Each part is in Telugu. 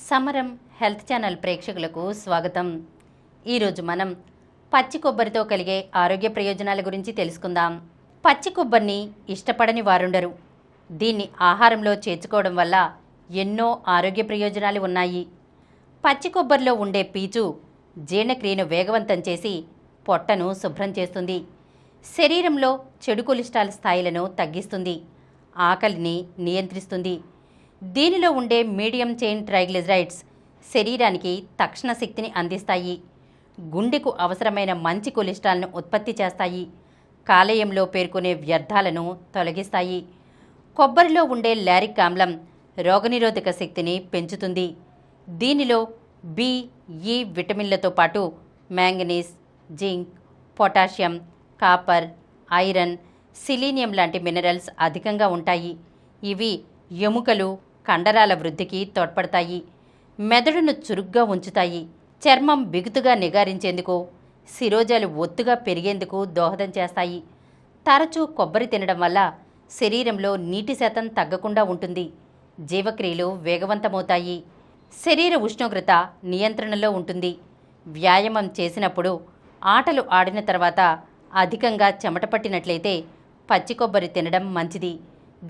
సమరం హెల్త్ ఛానల్ ప్రేక్షకులకు స్వాగతం. ఈరోజు మనం పచ్చి కొబ్బరితో కలిగే ఆరోగ్య ప్రయోజనాల గురించి తెలుసుకుందాం. పచ్చి కొబ్బరిని ఇష్టపడని వారుండరు. దీన్ని ఆహారంలో చేర్చుకోవడం వల్ల ఎన్నో ఆరోగ్య ప్రయోజనాలు ఉన్నాయి. పచ్చి కొబ్బరిలో ఉండే పీచు జీర్ణక్రియను వేగవంతం చేసి పొట్టను శుభ్రం చేస్తుంది. శరీరంలో చెడు కొలెస్ట్రాల్ స్థాయిలను తగ్గిస్తుంది. ఆకలిని నియంత్రిస్తుంది. దీనిలో ఉండే మీడియం చైన్ ట్రైగ్లిజరైడ్స్ శరీరానికి తక్షణ శక్తిని అందిస్తాయి. గుండెకు అవసరమైన మంచి కొలెస్ట్రాల్ను ఉత్పత్తి చేస్తాయి. కాలేయంలో పేర్కొనే వ్యర్థాలను తొలగిస్తాయి. కొబ్బరిలో ఉండే లారిక్ ఆమ్లం రోగనిరోధక శక్తిని పెంచుతుంది. దీనిలో బి, ఈ విటమిన్లతో పాటు manganese, zinc, potassium, copper, iron, selenium లాంటి మినరల్స్ అధికంగా ఉంటాయి. ఇవి ఎముకలు, కండరాల వృద్ధికి తోడ్పడతాయి. మెదడును చురుగ్గా ఉంచుతాయి. చర్మం బిగుతుగా నిగారించేందుకు, శిరోజాలు ఒత్తుగా పెరిగేందుకు దోహదం చేస్తాయి. తరచూ కొబ్బరి తినడం వల్ల శరీరంలో నీటి శాతం తగ్గకుండా ఉంటుంది. జీవక్రియలు వేగవంతమవుతాయి. శరీర ఉష్ణోగ్రత నియంత్రణలో ఉంటుంది. వ్యాయామం చేసినప్పుడు, ఆటలు ఆడిన తర్వాత అధికంగా చెమట పట్టినట్లయితే పచ్చి కొబ్బరి తినడం మంచిది.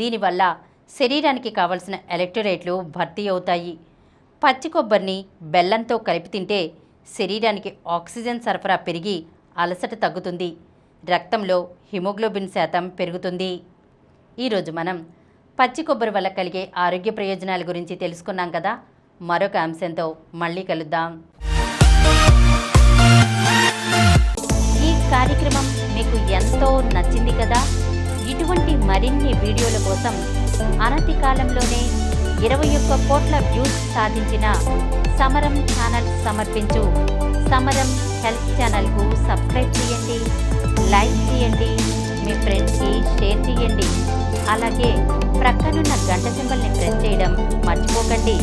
దీనివల్ల శరీరానికి కావలసిన ఎలక్ట్రోలైట్లు భర్తీ అవుతాయి. పచ్చి కొబ్బరిని బెల్లంతో కలిపి తింటే శరీరానికి ఆక్సిజన్ సరఫరా పెరిగి అలసట తగ్గుతుంది. రక్తంలో హిమోగ్లోబిన్ శాతం పెరుగుతుంది. ఈరోజు మనం పచ్చి కొబ్బరి వల్ల కలిగే ఆరోగ్య ప్రయోజనాల గురించి తెలుసుకున్నాం కదా. మరొక అంశంతో మళ్ళీ కలుద్దాం. ఈ కార్యక్రమం మీకు ఎంతో నచ్చింది కదా. ఇటువంటి మరిన్ని వీడియోల కోసం అనతి కాలంలోనే 21 కోట్ల వ్యూస్ సాధించిన సమరం ఛానల్ సమర్పించు సమరం హెల్త్ ఛానల్కు సబ్స్క్రైబ్ చేయండి, లైక్ చేయండి, మీ ఫ్రెండ్స్కి షేర్ చేయండి. అలాగే ప్రక్కనున్న గంట సింబల్ని ప్రెస్ చేయడం మర్చిపోకండి.